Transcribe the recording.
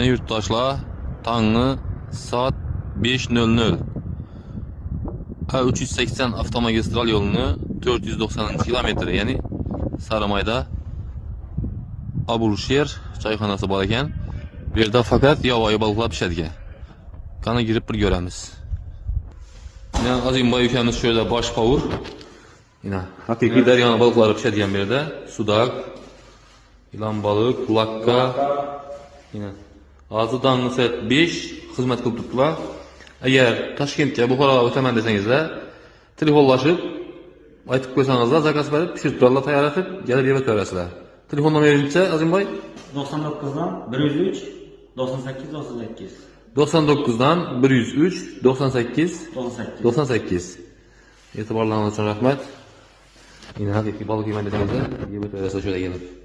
Yurttaşlar, tangı saat 5:00. A380 avtomagistral yolunu 490 km, yani Saramayda Abulşehir çayxanası var ekan. Bu yerda faqat yovvoyi balıqlar pishadigan. Qani girib bir ko'ramiz. Yine Azimboy ukamiz şöyle bosh qovur. Yine haqiqiy daryoni balıqlari pishadigan bu yerda. Sudak, ilan balık, lakka. Yine Azı danlı saat 5 xizmat qilib turibdilar. Agar Toshkentga Buxoroga o'taman desangizlar, telefonlashib aytib qo'ysangizlar, zakaz berib pishirib turarlar, tayyorlatib, kelib yeb ko'rasizlar. Telefon nomeringiz-chi Azimboy? 99 dan 103 98 98. 99 dan 103 98 98. 98. E'tiborlaringiz uchun rahmat. Yine haqiqiy balık yemen desangizlar, yeb ko'rasizlar şöyle gelip.